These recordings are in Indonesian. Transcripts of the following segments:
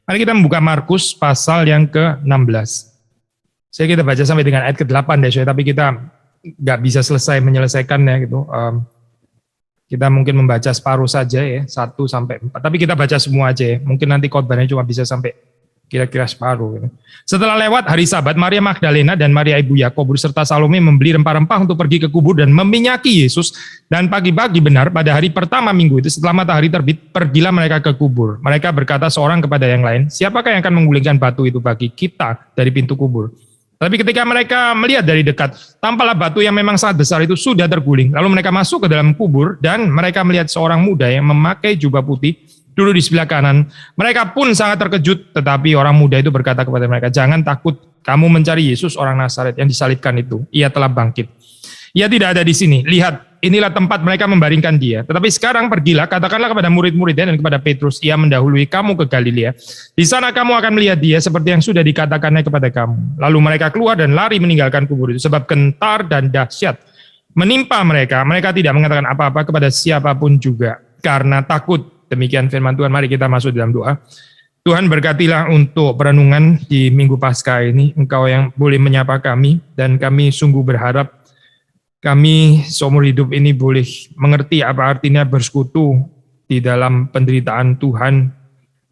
Mari kita membuka Markus pasal yang ke-16. Saya kita baca sampai dengan ayat ke-8 deh, tapi kita nggak bisa menyelesaikannya gitu. Kita mungkin membaca separuh saja ya, 1 sampai 4. Tapi kita baca semua aja ya. Mungkin nanti khotbahnya cuma bisa sampai kira-kira separuh. Gitu. Setelah lewat hari Sabat, Maria Magdalena dan Maria ibu Yakobus serta Salome membeli rempah-rempah untuk pergi ke kubur dan meminyaki Yesus. Dan pagi-pagi benar pada hari pertama minggu itu setelah matahari terbit, pergilah mereka ke kubur. Mereka berkata seorang kepada yang lain, siapakah yang akan menggulingkan batu itu bagi kita dari pintu kubur? Tapi ketika mereka melihat dari dekat, tampaklah batu yang memang sangat besar itu sudah terguling. Lalu mereka masuk ke dalam kubur dan mereka melihat seorang muda yang memakai jubah putih duduk di sebelah kanan. Mereka pun sangat terkejut, tetapi orang muda itu berkata kepada mereka, jangan takut, kamu mencari Yesus orang Nazaret yang disalibkan itu. Ia telah bangkit. Ia tidak ada di sini. Lihat, inilah tempat mereka membaringkan dia. Tetapi sekarang pergilah, katakanlah kepada murid-muridnya dan kepada Petrus, ia mendahului kamu ke Galilea. Di sana kamu akan melihat dia seperti yang sudah dikatakannya kepada kamu. Lalu mereka keluar dan lari meninggalkan kubur itu, sebab gentar dan dahsyat menimpa mereka. Mereka tidak mengatakan apa-apa kepada siapapun juga, karena takut. Demikian firman Tuhan. Mari kita masuk dalam doa. Tuhan berkatilah untuk perenungan di Minggu Paskah ini. Engkau yang boleh menyapa kami, dan kami sungguh berharap kami seumur hidup ini boleh mengerti apa artinya bersekutu di dalam penderitaan Tuhan,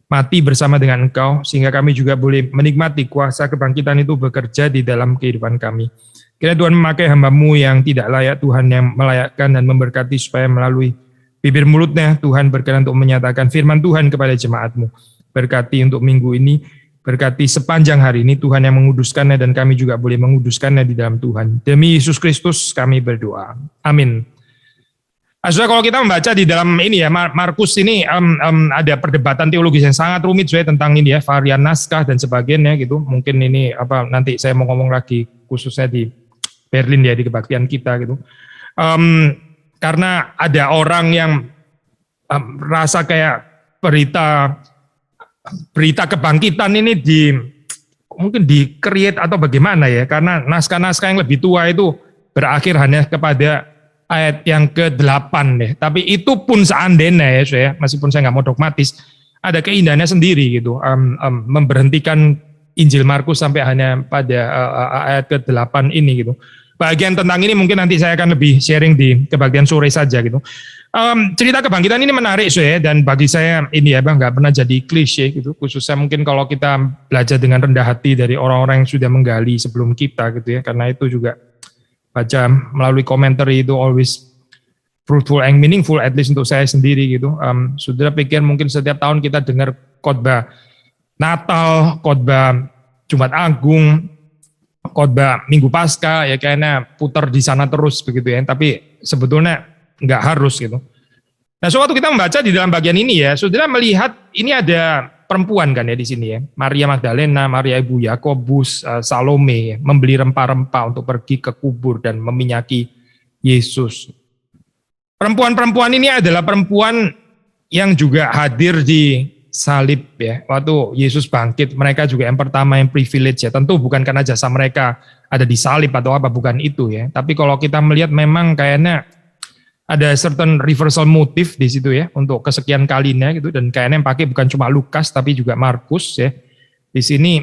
mati bersama dengan Engkau, sehingga kami juga boleh menikmati kuasa kebangkitan itu bekerja di dalam kehidupan kami. Kiranya Tuhan memakai hamba-Mu yang tidak layak, Tuhan yang melayakkan dan memberkati supaya melalui bibir mulutnya Tuhan berkenan untuk menyatakan firman Tuhan kepada jemaat-Mu. Berkati untuk minggu ini, berkati sepanjang hari ini Tuhan yang menguduskannya dan kami juga boleh menguduskannya di dalam Tuhan. Demi Yesus Kristus kami berdoa. Amin. Saudara, kalau kita membaca di dalam ini ya, Markus ini ada perdebatan teologis yang sangat rumit tentang ini ya, varian naskah dan sebagainya gitu. Mungkin ini nanti saya mau ngomong lagi khususnya di Berlin ya, di kebaktian kita gitu. Karena ada orang yang rasa kayak berita kebangkitan ini mungkin di-create atau bagaimana ya, karena naskah-naskah yang lebih tua itu berakhir hanya kepada ayat yang ke-8 deh. Tapi itu pun seandainya ya, meskipun saya nggak mau dogmatis, ada keindahannya sendiri gitu. Memberhentikan Injil Markus sampai hanya pada ayat ke-8 ini gitu. Bagian tentang ini mungkin nanti saya akan lebih sharing di kebaktian sore saja gitu. Cerita kebangkitan ini menarik dan bagi saya ini ya nggak pernah jadi klise gitu, khususnya mungkin kalau kita belajar dengan rendah hati dari orang-orang yang sudah menggali sebelum kita gitu ya, karena itu juga baca melalui komentar itu always fruitful and meaningful, at least untuk saya sendiri gitu. Saudara pikir mungkin setiap tahun kita dengar khotbah Natal, khotbah Jumat Agung, khotbah Minggu Paskah ya, kayaknya putar di sana terus begitu ya, tapi sebetulnya nggak harus gitu. Nah, suatu kita membaca di dalam bagian ini ya, saudara melihat ini ada perempuan kan ya di sini ya, Maria Magdalena, Maria ibu Yakobus, Salome ya, membeli rempah-rempah untuk pergi ke kubur dan meminyaki Yesus. Perempuan-perempuan ini adalah perempuan yang juga hadir di salib ya, waktu Yesus bangkit. Mereka juga yang pertama yang privilege ya, tentu bukan karena jasa mereka ada di salib atau apa, bukan itu ya. Tapi kalau kita melihat memang kayaknya ada certain reversal motif di situ ya, untuk kesekian kalinya gitu, dan kayaknya yang pakai bukan cuma Lukas tapi juga Markus ya. Di sini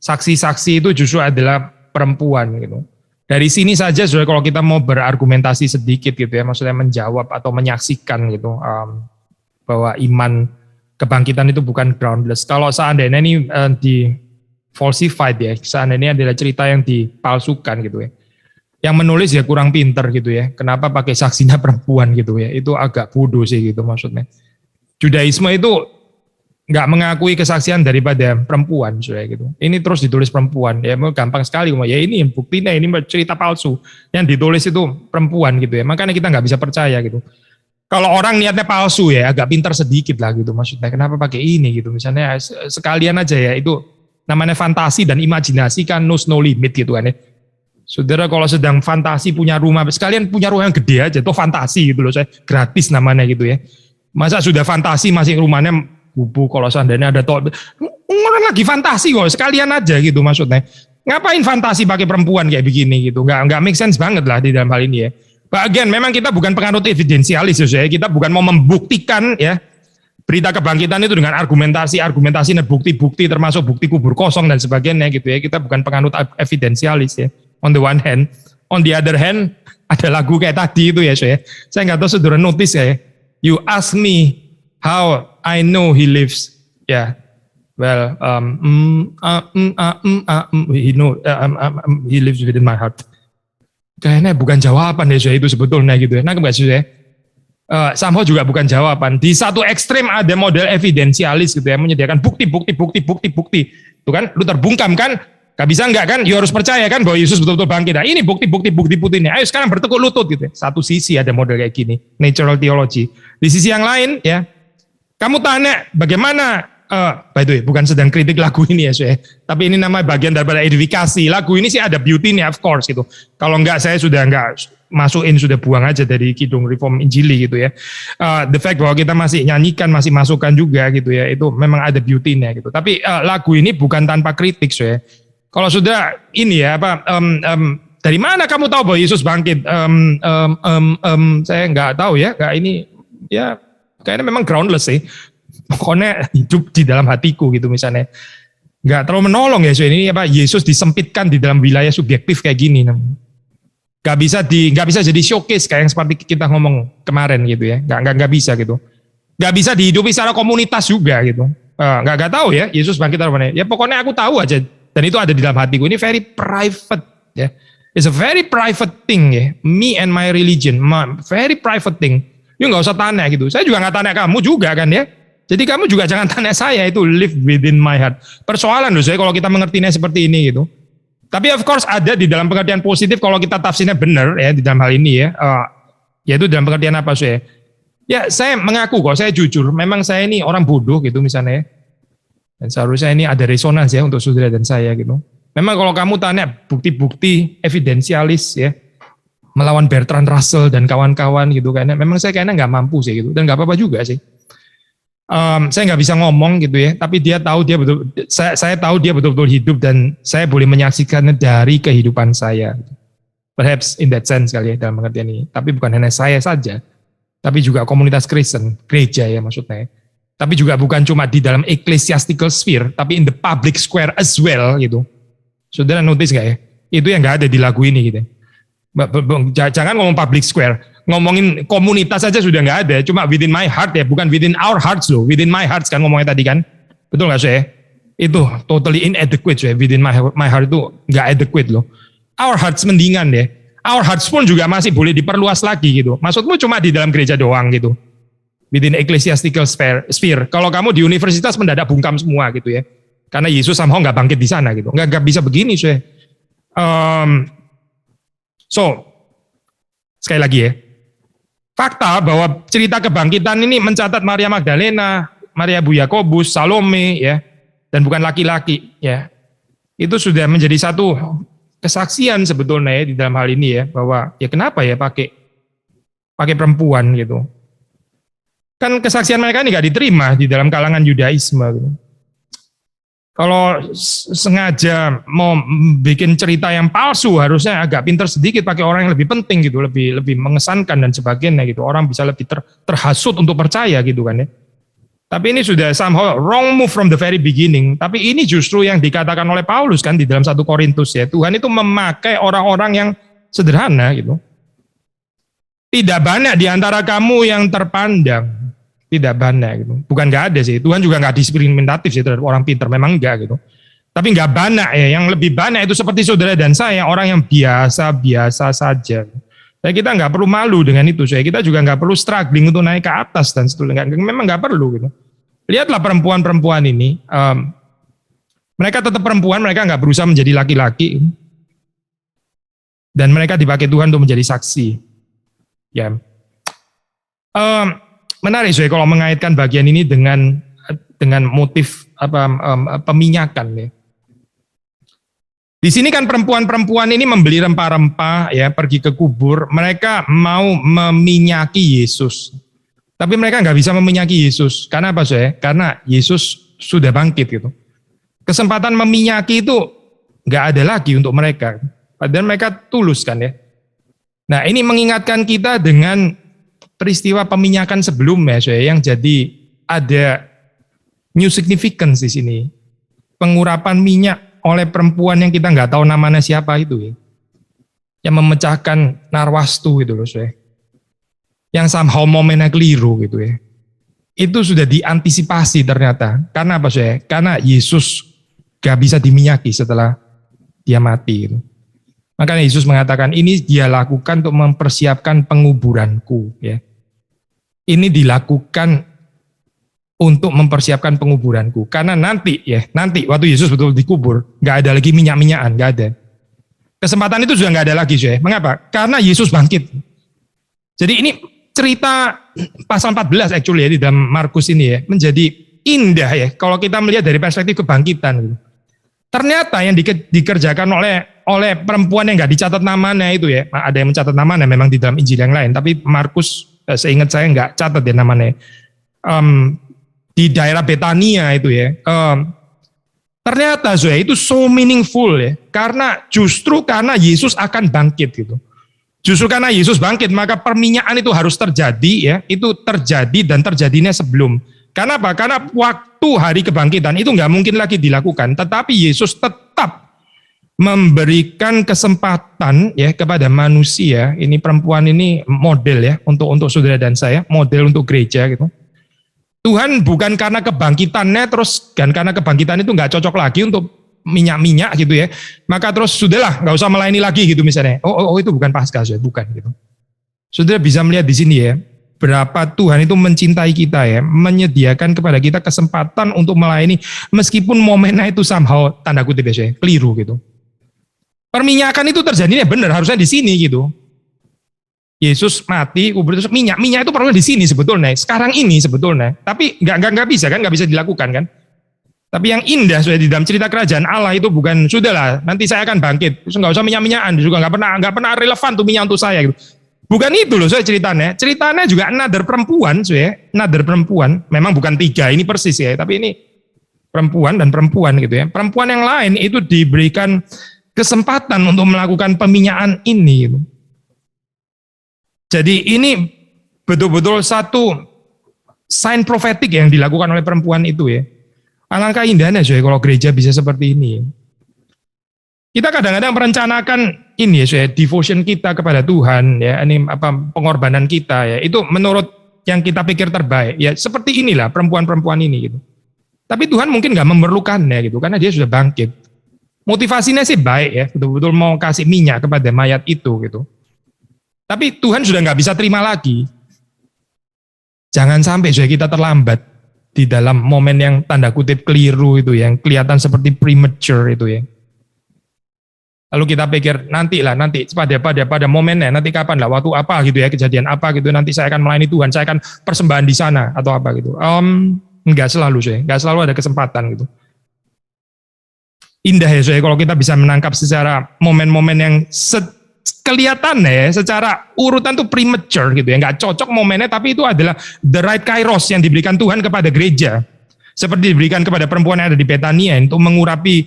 saksi-saksi itu justru adalah perempuan gitu. Dari sini saja saudara, kalau kita mau berargumentasi sedikit gitu ya, maksudnya menjawab atau menyaksikan gitu bahwa iman kebangkitan itu bukan groundless. Kalau seandainya ini di falsified ya, seandainya adalah cerita yang dipalsukan gitu ya, yang menulis ya kurang pinter gitu ya. Kenapa pakai saksinya perempuan gitu ya? Itu agak bodoh sih gitu maksudnya. Judaisme itu nggak mengakui kesaksian daripada perempuan saudara gitu. Ini terus ditulis perempuan ya, gampang sekali ya, ini buktinya ini cerita palsu. Yang ditulis itu perempuan gitu ya. Makanya kita nggak bisa percaya gitu. Kalau orang niatnya palsu ya, agak pintar sedikit lah gitu maksudnya. Kenapa pakai ini gitu? Misalnya sekalian aja ya, itu namanya fantasi dan imajinasi kan knows no limit gitu kan ya. Saudara kalau sedang fantasi punya rumah, sekalian punya rumah yang gede aja, itu fantasi gitu loh, saya gratis namanya gitu ya. Masa sudah fantasi masih rumahnya gubuk, kalau seandainya ada orang lagi fantasi kok, sekalian aja gitu maksudnya. Ngapain fantasi pakai perempuan kayak begini gitu, nggak make sense banget lah di dalam hal ini ya. Bagian memang kita bukan penganut evidensialis ya, kita bukan mau membuktikan ya berita kebangkitan itu dengan argumentasi dan bukti-bukti termasuk bukti kubur kosong dan sebagainya gitu ya. Kita bukan penganut evidensialis ya. On the one hand, on the other hand ada lagu kayak tadi itu ya, saya nggak tahu saudara notice ya. You ask me how I know he lives. Ya, well, he lives within my heart. Kayaknya bukan jawaban ya itu sebetulnya gitu ya. Nah, nggak sih ya? Somehow juga bukan jawaban. Di satu ekstrem ada model evidensialis gitu ya, menyediakan bukti. Itu kan, lu terbungkam kan? Gak bisa enggak kan? You harus percaya kan bahwa Yesus betul-betul bangkit. Nah, ini bukti ini. Ayo sekarang bertekuk lutut gitu ya. Satu sisi ada model kayak gini, natural theology. Di sisi yang lain ya, kamu tanya bagaimana, by the way, bukan sedang kritik lagu ini ya, tapi ini namanya bagian daripada edifikasi. Lagu ini sih ada beauty-nya of course gitu. Kalau enggak saya sudah enggak masukin, sudah buang aja dari Kidung Reform Injili gitu ya. The fact bahwa kita masih nyanyikan, masih masukkan juga gitu ya, itu memang ada beauty-nya gitu. Tapi lagu ini bukan tanpa kritik, ya. Kalau sudah ini ya dari mana kamu tahu bahwa Yesus bangkit? Saya nggak tahu ya, nggak ini ya kayaknya memang groundless sih. Pokoknya hidup di dalam hatiku gitu misalnya. Nggak terlalu menolong ya, ini apa Yesus disempitkan di dalam wilayah subjektif kayak gini. Nggak bisa jadi showcase kayak yang seperti kita ngomong kemarin gitu ya. Nggak bisa gitu. Nggak bisa dihidupi secara komunitas juga gitu. Nggak tahu ya Yesus bangkit atau mana. Ya pokoknya aku tahu aja. Dan itu ada di dalam hatiku. Ini very private ya. It's a very private thing ya. Me and my religion, very private thing. You nggak usah tanya gitu. Saya juga nggak tanya kamu juga kan ya. Jadi kamu juga jangan tanya saya, itu live within my heart. Persoalan loh saya kalau kita mengertinya seperti ini gitu. Tapi of course ada di dalam pengertian positif kalau kita tafsirnya benar ya di dalam hal ini ya. Yaitu dalam pengertian apa saya? Ya saya mengaku kok, saya jujur. Memang saya ini orang bodoh gitu misalnya ya. Dan seharusnya ini ada resonans ya untuk saudara dan saya gitu. Memang kalau kamu tanya bukti-bukti evidensialis ya, melawan Bertrand Russell dan kawan-kawan gitu kayaknya, memang saya kayaknya nggak mampu sih gitu, dan nggak apa-apa juga sih. Saya nggak bisa ngomong gitu ya, tapi dia tahu dia betul, saya tahu dia betul-betul hidup dan saya boleh menyaksikannya dari kehidupan saya. Perhaps in that sense kali ya dalam pengertian ini. Tapi bukan hanya saya saja, tapi juga komunitas Kristen, gereja ya maksudnya. Tapi juga bukan cuma di dalam ecclesiastical sphere, tapi in the public square as well gitu. Saudara notice gak ya? Itu yang gak ada di lagu ini gitu. Jangan ngomong public square, ngomongin komunitas saja sudah gak ada. Cuma within my heart ya, bukan within our hearts loh. Within my hearts kan ngomongnya tadi kan. Betul gak sih? Itu totally inadequate ya. Within my heart itu gak adequate loh. Our hearts mendingan ya. Our hearts pun juga masih boleh diperluas lagi gitu. Maksudmu cuma di dalam gereja doang gitu. Within ecclesiastical sphere. Kalau kamu di universitas mendadak bungkam semua gitu ya. Karena Yesus somehow nggak bangkit di sana gitu. Nggak bisa begini sih. So, sekali lagi ya. Fakta bahwa cerita kebangkitan ini mencatat Maria Magdalena, Maria Bu Yakobus, Salome ya. Dan bukan laki-laki ya. Itu sudah menjadi satu kesaksian sebetulnya ya di dalam hal ini ya. Bahwa ya kenapa ya pakai perempuan gitu. Kan kesaksian mereka ini nggak diterima di dalam kalangan Yudaisme. Gitu. Kalau sengaja mau bikin cerita yang palsu, harusnya agak pintar sedikit pakai orang yang lebih penting gitu, lebih mengesankan dan sebagainya gitu. Orang bisa lebih terhasut untuk percaya gitu kan ya. Tapi ini sudah somehow wrong move from the very beginning. Tapi ini justru yang dikatakan oleh Paulus kan di dalam 1 Korintus ya. Tuhan itu memakai orang-orang yang sederhana gitu. Tidak banyak di antara kamu yang terpandang. Tidak banyak gitu. Bukan nggak ada sih. Tuhan juga nggak diskriminatif sih terhadap orang pintar. Memang enggak gitu. Tapi nggak banyak ya. Yang lebih banyak itu seperti saudara dan saya. Orang yang biasa-biasa saja. Dan kita nggak perlu malu dengan itu. Kita juga nggak perlu struggling untuk naik ke atas dan seterusnya. Memang nggak perlu gitu. Lihatlah perempuan-perempuan ini. Mereka tetap perempuan. Mereka nggak berusaha menjadi laki-laki. Dan mereka dipakai Tuhan untuk menjadi saksi. Ya. Menarik sih kalau mengaitkan bagian ini dengan motif peminyakan ya. Di sini kan perempuan-perempuan ini membeli rempah-rempah ya, pergi ke kubur, mereka mau meminyaki Yesus. Tapi mereka nggak bisa meminyaki Yesus. Karena apa sih? Karena Yesus sudah bangkit gitu. Kesempatan meminyaki itu nggak ada lagi untuk mereka. Padahal mereka tulus kan ya. Nah, ini mengingatkan kita dengan peristiwa peminyakan sebelumnya yang jadi ada new significance di sini. Pengurapan minyak oleh perempuan yang kita nggak tahu namanya siapa itu ya. Yang memecahkan narwastu gitu loh saya. Yang somehow momennya keliru gitu ya. Itu sudah diantisipasi ternyata. Karena apa saya? Karena Yesus gak bisa diminyaki setelah dia mati gitu. Makanya Yesus mengatakan ini dia lakukan untuk mempersiapkan penguburanku ya. Ini dilakukan untuk mempersiapkan penguburanku. Karena nanti waktu Yesus betul dikubur, gak ada lagi minyak-minyakan, gak ada. Kesempatan itu sudah gak ada lagi saya. Mengapa? Karena Yesus bangkit. Jadi ini cerita pasal 14 actually ya di dalam Markus ini ya, menjadi indah ya kalau kita melihat dari perspektif kebangkitan gitu. Ternyata yang dikerjakan oleh perempuan yang nggak dicatat namanya itu ya, ada yang mencatat namanya memang di dalam Injil yang lain, tapi Markus seingat saya nggak catat ya namanya. Di daerah Betania itu ya, ternyata itu so meaningful ya, justru karena Yesus akan bangkit gitu. Justru karena Yesus bangkit, maka perminyakan itu harus terjadi ya, itu terjadi dan terjadinya sebelum. Karena apa? Karena waktu hari kebangkitan itu nggak mungkin lagi dilakukan, tetapi Yesus tetap memberikan kesempatan ya kepada manusia. Ini perempuan ini model ya untuk saudara dan saya, model untuk gereja gitu. Tuhan bukan karena kebangkitannya terus dan karena kebangkitan itu nggak cocok lagi untuk minyak-minyak gitu ya, maka terus sudahlah nggak usah melayani lagi gitu misalnya. Oh itu bukan Paskah, bukan gitu. Saudara bisa melihat di sini ya, berapa Tuhan itu mencintai kita ya, menyediakan kepada kita kesempatan untuk melayani meskipun momennya itu somehow tanda kutip ya, keliru gitu. Perminyakan itu terjadinya benar harusnya di sini gitu. Yesus mati, kubur terus minyak itu perlu di sini sebetulnya. Sekarang ini sebetulnya, tapi nggak bisa kan, nggak bisa dilakukan kan. Tapi yang indah sudah di dalam cerita kerajaan Allah itu bukan sudahlah nanti saya akan bangkit, terus nggak usah minyak-minyakan juga nggak pernah relevan tuh minyak untuk saya gitu. Bukan itu loh ceritanya juga another perempuan memang bukan 3 ini persis ya, tapi ini perempuan dan perempuan gitu ya. Perempuan yang lain itu diberikan kesempatan untuk melakukan peminyakan ini gitu. Jadi ini betul-betul satu sign profetik yang dilakukan oleh perempuan itu ya. Alangkah indahnya kalau gereja bisa seperti ini. Kita kadang-kadang merencanakan ini ya, devotion kita kepada Tuhan ya, ini pengorbanan kita ya, itu menurut yang kita pikir terbaik ya, seperti inilah perempuan-perempuan ini gitu. Tapi Tuhan mungkin nggak memerlukannya gitu, karena dia sudah bangkit. Motivasinya sih baik ya, betul-betul mau kasih minyak kepada mayat itu gitu. Tapi Tuhan sudah nggak bisa terima lagi. Jangan sampai kita terlambat di dalam momen yang tanda kutip keliru itu, yang kelihatan seperti premature itu ya. Lalu kita pikir nanti pada momennya, nanti kapan lah, waktu apa gitu ya, kejadian apa gitu, nanti saya akan melayani Tuhan, saya akan persembahan di sana atau apa gitu. Enggak selalu ada kesempatan gitu. Indah ya kalau kita bisa menangkap secara momen-momen yang kelihatan ya, secara urutan tuh premature gitu ya, nggak cocok momennya, tapi itu adalah the right kairos yang diberikan Tuhan kepada gereja, seperti diberikan kepada perempuan yang ada di Betania untuk mengurapi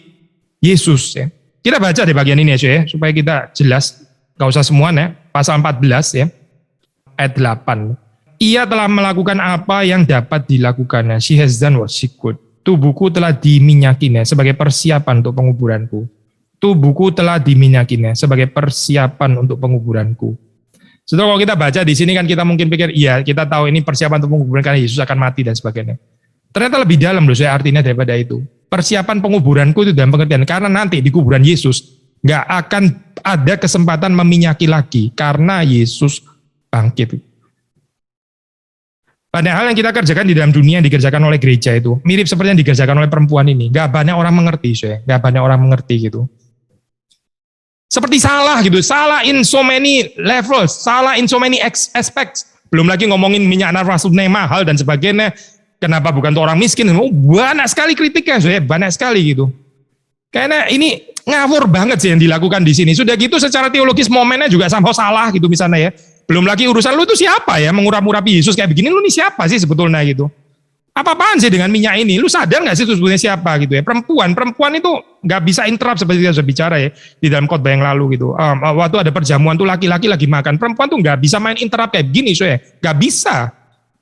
Yesus ya. Kita baca di bagian ini ya, supaya kita jelas, nggak usah semuanya. Pasal 14 ya, ayat 8. Ia telah melakukan apa yang dapat dilakukannya. She has done what she could. Tubuhku telah diminyakinya sebagai persiapan untuk penguburanku. Tubuhku telah diminyakinya sebagai persiapan untuk penguburanku. Setelah kalau kita baca di sini kan kita mungkin pikir, iya kita tahu ini persiapan untuk penguburan karena Yesus akan mati dan sebagainya. Ternyata lebih dalam loh artinya daripada itu. Persiapan penguburanku itu dalam pengertian karena nanti di kuburan Yesus nggak akan ada kesempatan meminyaki lagi karena Yesus bangkit. Padahal yang kita kerjakan di dalam dunia yang dikerjakan oleh gereja itu mirip seperti yang dikerjakan oleh perempuan ini. Nggak banyak orang mengerti, nggak banyak orang mengerti gitu. Seperti salah gitu, salah in so many levels, salah in so many aspects. Belum lagi ngomongin minyak narwastunya mahal dan sebagainya. Kenapa bukan untuk orang miskin? Banyak sekali kritiknya, banyak sekali gitu. Karena ini ngawur banget sih yang dilakukan di sini. Sudah gitu secara teologis momennya juga somehow salah gitu misalnya ya. Belum lagi urusan lu itu siapa ya mengurap-urapi Yesus kayak begini, lu nih siapa sih sebetulnya gitu. Apa-apaan sih dengan minyak ini? Lu sadar nggak sih itu sebetulnya siapa gitu ya? Perempuan itu nggak bisa interrupt seperti kita sudah bicara ya di dalam khotbah yang lalu gitu. Waktu ada perjamuan tuh laki-laki lagi makan, perempuan tuh nggak bisa main interrupt kayak begini nggak bisa.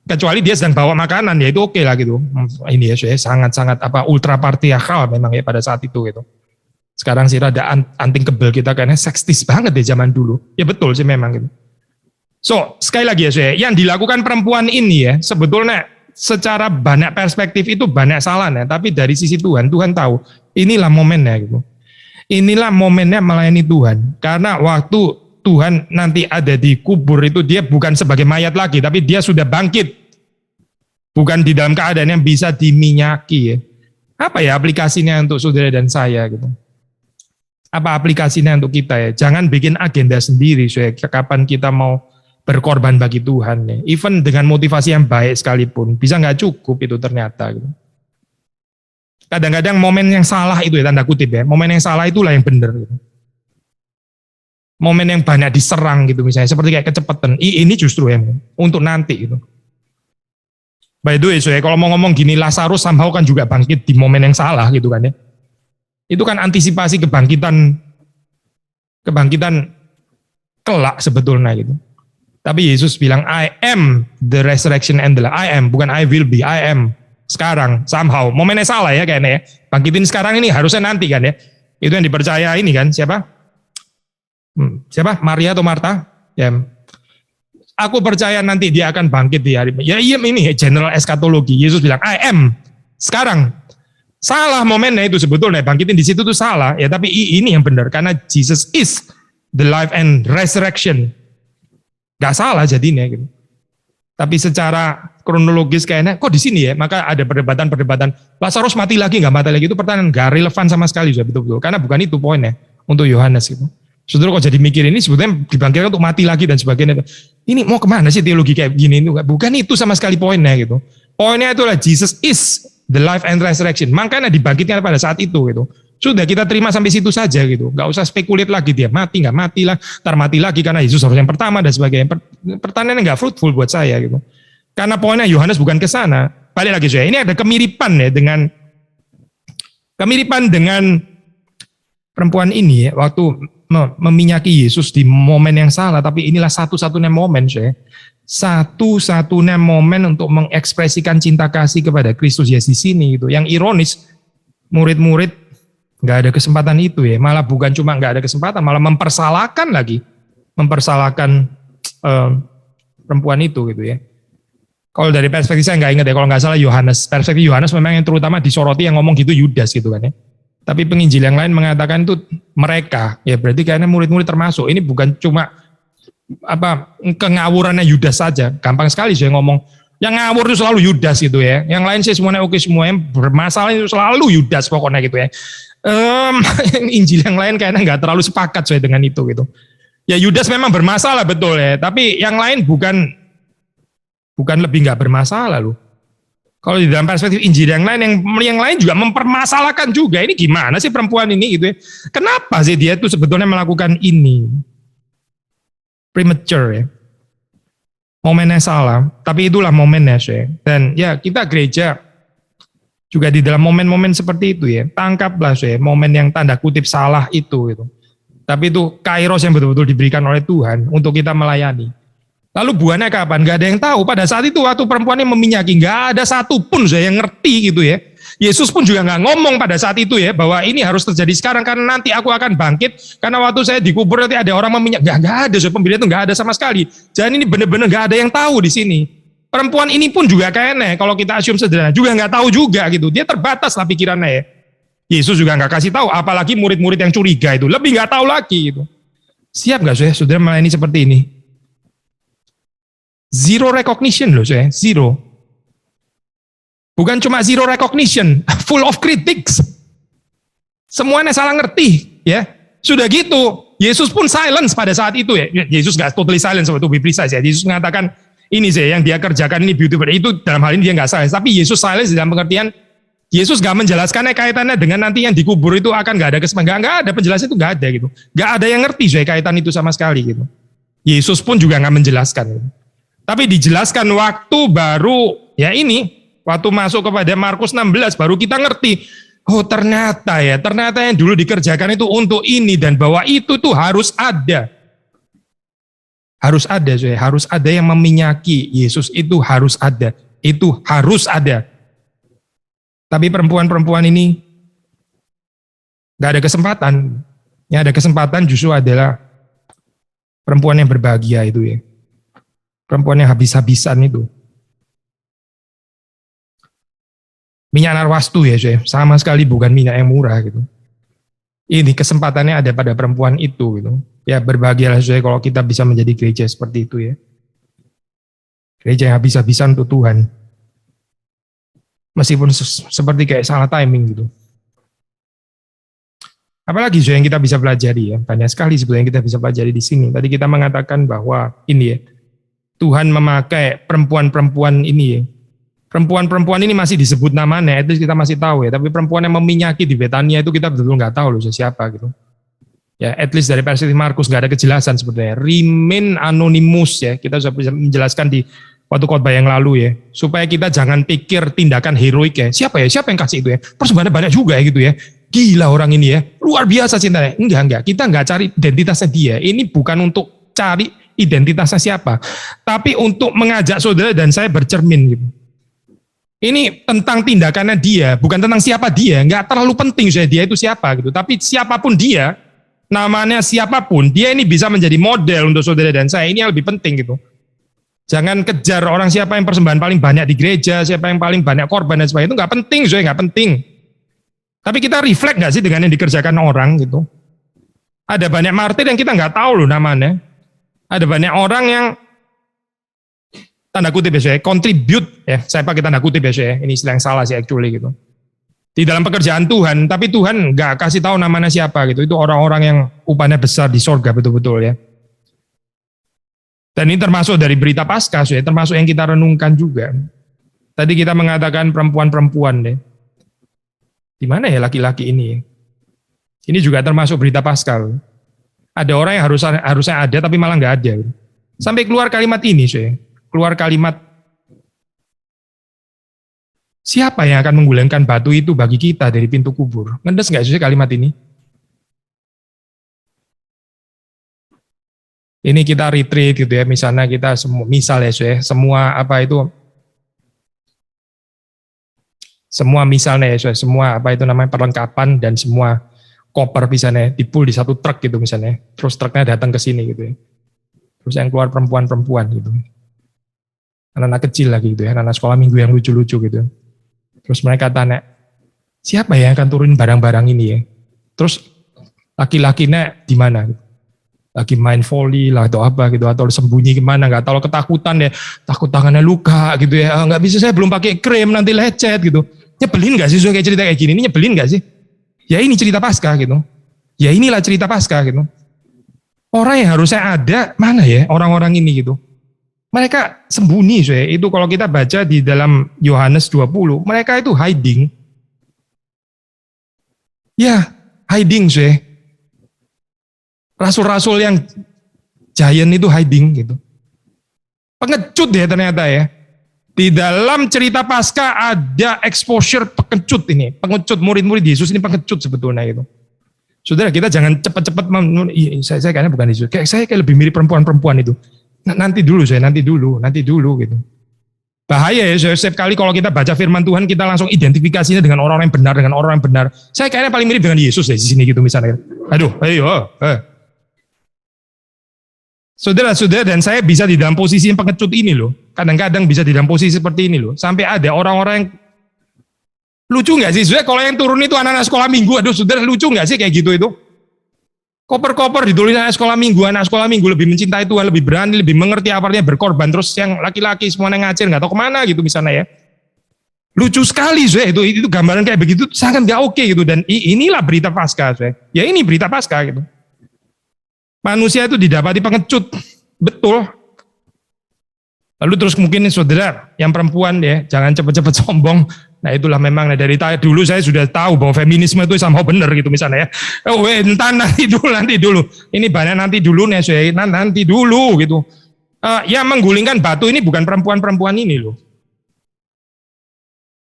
kecuali dia sedang bawa makanan ya itu oke lah gitu. Ini ya saya sangat-sangat ultra patriarkal memang ya pada saat itu gitu. Sekarang sih rada unthinkable kita karena seksis banget ya zaman dulu. Ya betul sih memang gitu. So, sekali lagi ya saya, yang dilakukan perempuan ini ya sebetulnya secara banyak perspektif itu banyak salahnya, tapi dari sisi Tuhan, Tuhan tahu inilah momennya gitu. Inilah momennya melayani Tuhan. Karena waktu Tuhan nanti ada di kubur itu dia bukan sebagai mayat lagi, tapi dia sudah bangkit. Bukan di dalam keadaan yang bisa diminyaki ya. Apa ya aplikasinya untuk saudara dan saya gitu. Apa aplikasinya untuk kita ya? Jangan bikin agenda sendiri, saya kapan kita mau berkorban bagi Tuhan ya. Even dengan motivasi yang baik sekalipun, bisa nggak cukup itu ternyata gitu. Kadang-kadang momen yang salah itu ya, tanda kutip ya, momen yang salah itulah yang benar gitu. Momen yang banyak diserang gitu misalnya, seperti kayak kecepatan, ini justru yang untuk nanti gitu. By the way, so ya, kalau mau ngomong gini, Lazarus somehow kan juga bangkit di momen yang salah gitu kan ya. Itu kan antisipasi kebangkitan kelak sebetulnya gitu. Tapi Yesus bilang, I am the resurrection and the life. I am, bukan I will be, I am. Sekarang, somehow. Momennya salah ya kayaknya ya. Bangkitin sekarang ini harusnya nanti kan ya. Itu yang dipercaya ini kan, siapa? Siapa? Maria atau Marta? Ya. Aku percaya nanti dia akan bangkit di hari. Ya iya ini general eskatologi. Yesus bilang, I am. Sekarang. Salah momennya itu sebetulnya. Bangkitin di situ tuh salah. Ya tapi ini yang benar. Karena Jesus is the life and resurrection. Gak salah jadinya gitu. Tapi secara kronologis kayaknya kok di sini ya, maka ada perdebatan-perdebatan. Lazarus mati lagi nggak mati lagi itu pertanyaan nggak relevan sama sekali sudah betul-betul. Karena bukan itu poinnya untuk Yohanes gitu. Saudara kok jadi mikir ini sebetulnya dibangkitkan untuk mati lagi dan sebagainya. Ini mau kemana sih teologi kayak gini? Bukan itu sama sekali poinnya gitu. Poinnya itulah Jesus is the life and resurrection. Makanya dibangkitkan pada saat itu gitu. Sudah kita terima sampai situ saja gitu. Nggak usah spekulit lagi dia mati nggak mati lah, ntar mati lagi karena Yesus harus yang pertama dan sebagainya. Pertanyaannya nggak fruitful buat saya gitu. Karena poinnya Yohanes bukan ke sana. Balik lagi saya. Ini ada kemiripan ya dengan perempuan ini ya, waktu meminyaki Yesus di momen yang salah. Tapi inilah satu-satunya momen saya. Satu-satunya momen untuk mengekspresikan cinta kasih kepada Kristus Yesus di sini gitu. Yang ironis murid-murid nggak ada kesempatan itu ya, malah bukan cuma nggak ada kesempatan, malah mempersalahkan perempuan itu gitu ya. Kalau dari perspektif saya nggak ingat ya, kalau nggak salah Yohanes, perspektif Yohanes memang yang terutama disoroti yang ngomong gitu Yudas gitu kan ya. Tapi penginjil yang lain mengatakan itu mereka, ya berarti kayaknya murid-murid termasuk. Ini bukan cuma kengawurannya Yudas saja, gampang sekali saya ngomong. Yang ngawur itu selalu Yudas gitu ya. Yang lain sih semuanya oke, semua yang bermasalah itu selalu Yudas pokoknya gitu ya. Injil yang lain kayaknya nggak terlalu sepakat saya dengan itu gitu. Ya Yudas memang bermasalah betul ya, tapi yang lain bukan lebih nggak bermasalah loh. Kalau di dalam perspektif Injil yang lain juga mempermasalahkan juga. Ini gimana sih perempuan ini gitu ya? Kenapa sih dia itu sebetulnya melakukan ini? Premature ya. Momennya salah, tapi itulah momennya saya. Dan ya kita gereja juga di dalam momen-momen seperti itu ya, tangkaplah saya momen yang tanda kutip salah itu gitu. Tapi itu kairos yang betul-betul diberikan oleh Tuhan untuk kita melayani. Lalu buahnya kapan? Gak ada yang tahu. Pada saat itu waktu perempuannya meminyaki, gak ada satupun saya yang ngerti gitu ya. Yesus pun juga gak ngomong pada saat itu ya, bahwa ini harus terjadi sekarang karena nanti aku akan bangkit. Karena waktu saya dikubur nanti ada orang meminyak. Gak ada, pemberian itu gak ada sama sekali. Dan ini benar-benar gak ada yang tahu di sini. Perempuan ini pun juga kayaknya kalau kita assume sederhana juga nggak tahu juga gitu. Dia terbatas lah pikirannya ya. Yesus juga nggak kasih tahu, apalagi murid-murid yang curiga itu lebih nggak tahu lagi gitu. Siap nggak saya sudah melayani seperti ini? Zero recognition loh saya, zero. Bukan cuma zero recognition, full of critics. Semuanya salah ngerti ya. Sudah gitu, Yesus pun silence pada saat itu ya. Yesus nggak totally silence to be precise ya. Yesus mengatakan ini sih yang dia kerjakan ini beautiful. Itu dalam hal ini dia nggak silence. Tapi Yesus silence dalam pengertian Yesus nggak menjelaskannya kaitannya dengan nanti yang dikubur itu akan nggak ada kesempatan. Nggak ada penjelasan itu nggak ada gitu. Nggak ada yang ngerti soal kaitan itu sama sekali gitu. Yesus pun juga nggak menjelaskan. Gitu. Tapi dijelaskan waktu baru ya ini waktu masuk kepada Markus 16 baru kita ngerti. Oh ternyata yang dulu dikerjakan itu untuk ini dan bahwa itu tuh harus ada. Harus ada, harus ada yang meminyaki Yesus, itu harus ada. Itu harus ada. Tapi perempuan-perempuan ini nggak ada kesempatan. Yang ada kesempatan justru adalah perempuan yang berbahagia itu ya. Perempuan yang habis-habisan itu. Minyak narwastu ya, sama sekali bukan minyak yang murah gitu. Ini kesempatannya ada pada perempuan itu gitu. Ya berbahagialah kalau kita bisa menjadi gereja seperti itu ya. Gereja yang habis-habisan untuk Tuhan. Meskipun seperti kayak salah timing gitu. Apalagi yang kita bisa pelajari ya, banyak sekali sebetulnya yang kita bisa pelajari di sini. Tadi kita mengatakan bahwa ini ya, Tuhan memakai perempuan-perempuan ini ya. Perempuan-perempuan ini masih disebut namanya, itu kita masih tahu ya. Tapi perempuan yang meminyaki di Betania itu kita betul-betul nggak tahu loh siapa gitu. Ya, at least dari perspektif Markus nggak ada kejelasan sebetulnya. Remain anonymous ya, kita sudah bisa menjelaskan di waktu khotbah yang lalu ya, supaya kita jangan pikir tindakan heroik ya. Siapa yang kasih itu ya? Persembahan banyak juga ya gitu ya. Gila orang ini ya, luar biasa cintanya. Enggak, kita enggak cari identitasnya dia. Ini bukan untuk cari identitasnya siapa, tapi untuk mengajak saudara dan saya bercermin gitu. Ini tentang tindakannya dia, bukan tentang siapa dia. Enggak terlalu penting dia itu siapa gitu. Tapi siapapun dia, namanya siapapun, dia ini bisa menjadi model untuk saudara dan saya. Ini yang lebih penting gitu. Jangan kejar orang siapa yang persembahan paling banyak di gereja, siapa yang paling banyak korban dan sebagainya. Itu enggak penting, enggak penting. Tapi kita reflect nggak sih dengan yang dikerjakan orang gitu? Ada banyak martir yang kita nggak tahu loh namanya. Ada banyak orang yang tanda kutip ya, contribute ya. Saya pakai tanda kutip ya, ini istilah yang salah sih actually gitu. Di dalam pekerjaan Tuhan, tapi Tuhan nggak kasih tahu namanya siapa gitu. Itu orang-orang yang upahnya besar di sorga betul-betul ya. Dan ini termasuk dari berita Paskah ya, termasuk yang kita renungkan juga. Tadi kita mengatakan perempuan-perempuan deh. Di mana ya laki-laki ini? Ini juga termasuk berita Paskah. Ada orang yang harusnya ada tapi malah nggak ada. Sampai keluar kalimat ini, keluar kalimat siapa yang akan menggulingkan batu itu bagi kita dari pintu kubur? Ngendes nggak sih kalimat ini? Ini kita retreat gitu ya, misalnya kita semua apa itu? Semua misalnya ya, semua apa itu namanya perlengkapan dan semua koper misalnya dipul di satu truk gitu misalnya, terus truknya datang ke sini gitu ya. Terus yang keluar perempuan-perempuan gitu. Anak-anak kecil lagi gitu ya, anak sekolah minggu yang lucu-lucu gitu. Terus mereka tanya, siapa yang akan turunin barang-barang ini ya? Terus laki-lakinya di mana gitu. Lagi main volley lah atau apa gitu, atau sembunyi kemana, nggak tahu, ketakutan ya, takut tangannya luka gitu ya, nggak bisa, saya belum pakai krim nanti lecet gitu. Nyebelin nggak sih kayak cerita kayak gini? Ini nyebelin nggak sih? Ya ini cerita Paskah gitu. Ya inilah cerita Paskah gitu. Orang yang harusnya ada mana ya orang-orang ini gitu? Mereka sembunyi itu kalau kita baca di dalam Yohanes 20, mereka itu hiding. Ya hiding Rasul-rasul yang giant itu hiding gitu. Pengecut ya ternyata ya. Di dalam cerita Paskah ada exposure pengecut ini. Pengecut murid-murid Yesus ini pengecut sebetulnya gitu. Saudara kita jangan cepat-cepat, saya kayaknya bukan Yesus. Saya kayak lebih mirip perempuan-perempuan itu. Nanti dulu gitu. Bahaya ya, setiap kali kalau kita baca firman Tuhan kita langsung identifikasinya dengan orang yang benar, Saya kayaknya paling mirip dengan Yesus ya di sini gitu misalnya. Saudara-saudara dan saya bisa di dalam posisi yang pengecut ini loh. Kadang-kadang bisa di dalam posisi seperti ini loh. Sampai ada orang-orang yang lucu nggak sih? Saudara kalau yang turun itu anak-anak sekolah minggu, saudara lucu nggak sih kayak gitu itu? Koper-koper ditulis anak sekolah minggu lebih mencintai Tuhan, lebih berani, lebih mengerti apa artinya berkorban. Terus yang laki-laki semuanya ngacir nggak tahu kemana gitu misalnya ya. Lucu sekali itu gambaran kayak begitu sangat nggak oke gitu. Dan inilah berita Paskah Ya ini berita Paskah gitu. Manusia itu didapati pengecut, betul. Lalu terus mungkin saudara yang perempuan ya, jangan cepat-cepat sombong. Nah itulah memang dari dulu saya sudah tahu bahwa feminisme itu sama benar gitu misalnya ya. Nanti dulu. Ini banyak nanti dulu nih, nanti dulu gitu. Yang menggulingkan batu ini bukan perempuan-perempuan ini loh.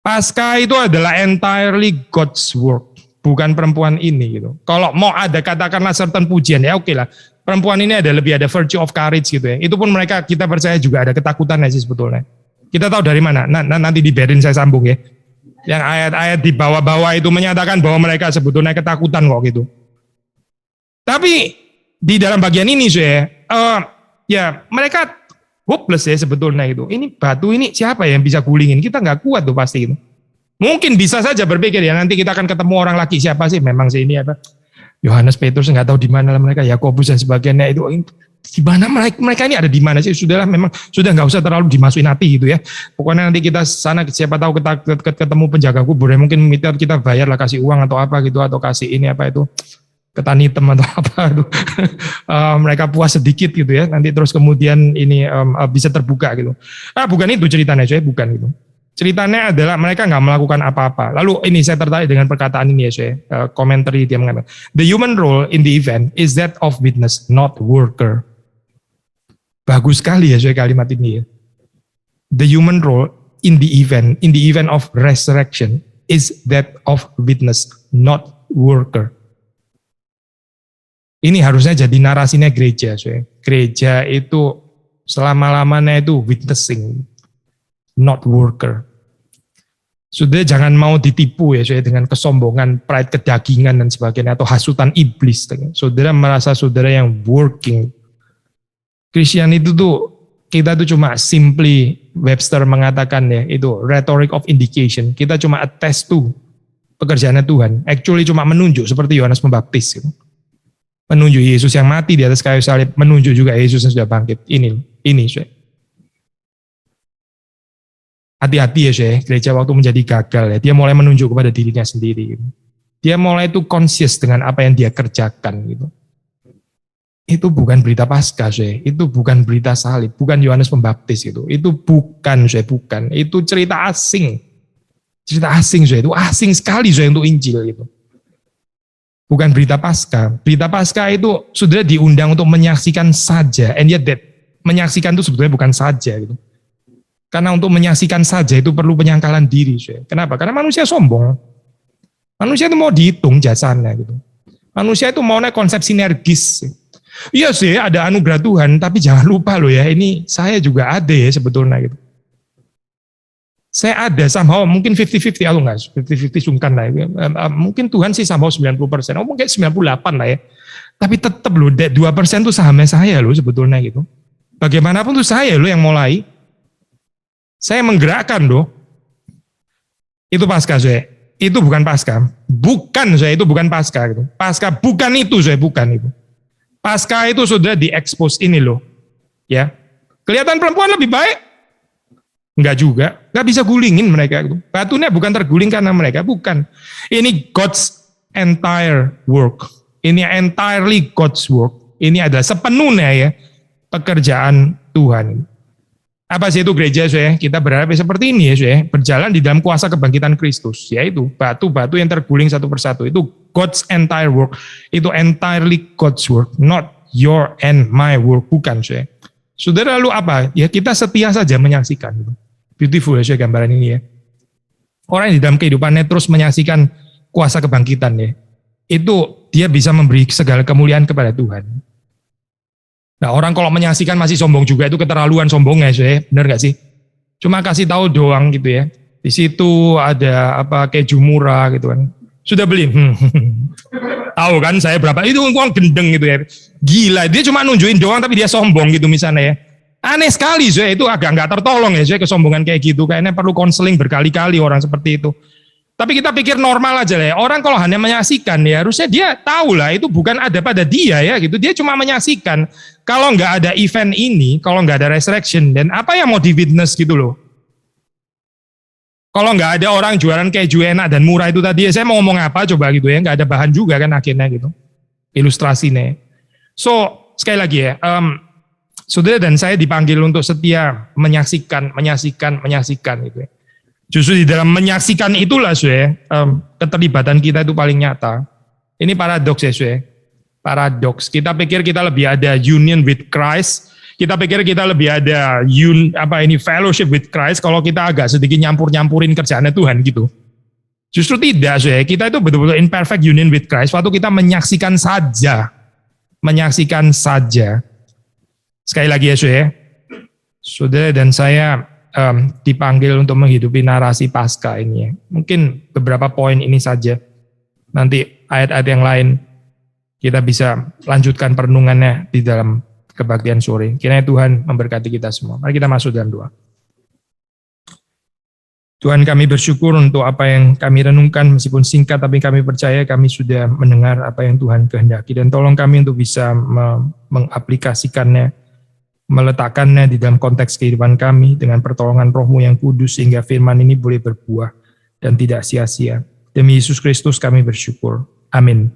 Paskah itu adalah entirely God's work. Bukan perempuan ini gitu. Kalau mau ada katakanlah certain pujian ya oke lah. perempuan ini lebih ada virtue of courage gitu ya. Itu pun mereka kita percaya juga ada ketakutan sih sebetulnya. Kita tahu dari mana? Nanti di Berin saya sambung ya. Yang ayat-ayat di bawah-bawah itu menyatakan bahwa mereka sebetulnya ketakutan kok gitu. Tapi di dalam bagian ini ya mereka hopeless ya sebetulnya itu. Ini batu ini siapa yang bisa gulingin? Kita nggak kuat tuh pasti itu. Mungkin bisa saja berpikir ya nanti kita akan ketemu orang lagi siapa sih memang sih ini apa? Yohanes, Petrus nggak tahu di mana mereka, Yakobus dan sebagainya itu di mana mereka ini ada di mana sih? Sudahlah memang sudah nggak usah terlalu dimasukin hati gitu ya. Pokoknya nanti kita sana siapa tahu kita ketemu penjaga kubur ya mungkin kita bayar lah kasih uang atau apa gitu atau kasih ini apa itu ketan hitam atau apa itu mereka puas sedikit gitu ya nanti terus kemudian ini bisa terbuka gitu. Bukan itu ceritanya coy, bukan gitu. Ceritanya adalah mereka nggak melakukan apa-apa. Lalu ini saya tertarik dengan perkataan ini ya, saya komentari dia mengatakan, the human role in the event is that of witness, not worker. Bagus sekali ya saya kalimat ini ya. The human role in the event of resurrection is that of witness, not worker. Ini harusnya jadi narasinya gereja, saya. Gereja itu selama-lamanya itu witnessing, not worker. Sudah jangan mau ditipu ya dengan kesombongan, pride kedagingan dan sebagainya atau hasutan iblis. Saudara merasa saudara yang working. Christian itu tuh kita tuh cuma simply Webster mengatakan ya itu rhetoric of indication. Kita cuma attest to pekerjaannya Tuhan. Actually cuma menunjuk seperti Yohanes Pembaptis gitu. Menunjuk Yesus yang mati di atas kayu salib, menunjuk juga Yesus yang sudah bangkit. Ini saya. Hati-hati ya saya, gereja waktu menjadi gagal ya, dia mulai menunjuk kepada dirinya sendiri. Gitu. Dia mulai itu conscious dengan apa yang dia kerjakan gitu. Itu bukan berita Paskah saya, itu bukan berita salib, bukan Yohanes Pembaptis itu. Itu bukan saya, bukan. Itu cerita asing. Cerita asing saya, itu asing sekali saya untuk Injil gitu. Bukan berita Paskah. Berita Paskah itu sudah diundang untuk menyaksikan saja, and yet that menyaksikan itu sebetulnya bukan saja gitu. Karena untuk menyaksikan saja itu perlu penyangkalan diri. Kenapa? Karena manusia sombong. Manusia itu mau dihitung jasanya gitu. Manusia itu maunya konsep sinergis. Iya sih ada anugerah Tuhan, tapi jangan lupa loh ya, ini saya juga ada ya sebetulnya gitu. Saya ada somehow mungkin 50-50 atau enggak, 50-50 sungkan lah ya. Mungkin Tuhan sih somehow 90%, mungkin 98 lah ya. Tapi tetap loh, 2% itu sahamnya saya loh sebetulnya gitu. Bagaimanapun tuh saya loh yang mulai. Saya menggerakkan loh. Itu Paskah saya. Itu bukan Paskah. Bukan saya, itu bukan Paskah gitu. Paskah bukan itu saya, bukan itu. Paskah itu sudah diekspos ini loh. Ya. Kelihatan perempuan lebih baik? Enggak juga. Enggak bisa gulingin mereka gitu. Batunya bukan terguling karena mereka, bukan. Ini God's entire work. Ini entirely God's work. Ini adalah sepenuhnya ya pekerjaan Tuhan. Apa sih itu gereja saya? Kita berharap seperti ini ya saya, berjalan di dalam kuasa kebangkitan Kristus, yaitu batu-batu yang terguling satu persatu. Itu God's entire work. Itu entirely God's work, not your and my work, bukan saya. Saudara lalu apa? Ya kita setia saja menyaksikan. Beautiful ya saya gambaran ini ya. Orang yang di dalam kehidupannya terus menyaksikan kuasa kebangkitan ya. Itu dia bisa memberi segala kemuliaan kepada Tuhan. Nah orang kalau menyaksikan masih sombong juga itu keterlaluan sombongnya, benar nggak sih? Cuma kasih tahu doang gitu ya. Di situ ada apa keju murah gitu kan. Sudah beli? Tahu kan saya berapa? Itu uang gendeng gitu ya. Gila, dia cuma nunjukin doang tapi dia sombong gitu misalnya ya. Aneh sekali itu agak nggak tertolong ya kesombongan kayak gitu. Kayaknya perlu konseling berkali-kali orang seperti itu. Tapi kita pikir normal aja lah ya. Orang kalau hanya menyaksikan ya harusnya dia tahu lah itu bukan ada pada dia ya gitu. Dia cuma menyaksikan. Kalau nggak ada event ini, kalau nggak ada resurrection, dan apa yang mau di-witness gitu loh. Kalau nggak ada orang jualan keju enak dan murah itu tadi, ya saya mau ngomong apa coba gitu ya. Nggak ada bahan juga kan akhirnya gitu. Ilustrasinya. So, sekali lagi ya. Saudara dan saya dipanggil untuk setia menyaksikan gitu ya. Justru di dalam menyaksikan itulah keterlibatan kita itu paling nyata. Ini paradoks ya paradoks. Kita pikir kita lebih ada union with Christ. Kita pikir kita lebih ada fellowship with Christ kalau kita agak sedikit nyampur-nyampurin kerjaannya Tuhan gitu. Justru tidak kita itu betul-betul in perfect union with Christ waktu kita menyaksikan saja menyaksikan saja. Sekali lagi ya, saudara dan saya dipanggil untuk menghidupi narasi Paskah ini ya. Mungkin beberapa poin ini saja. Nanti ayat-ayat yang lain kita bisa lanjutkan perenungannya di dalam kebaktian sore. Kiranya Tuhan memberkati kita semua. Mari kita masuk dalam doa. Tuhan, kami bersyukur untuk apa yang kami renungkan, meskipun singkat, tapi kami percaya kami sudah mendengar apa yang Tuhan kehendaki. Dan tolong kami untuk bisa mengaplikasikannya, meletakkannya di dalam konteks kehidupan kami dengan pertolongan Roh-Mu yang kudus, sehingga firman ini boleh berbuah dan tidak sia-sia. Demi Yesus Kristus kami bersyukur. Amin.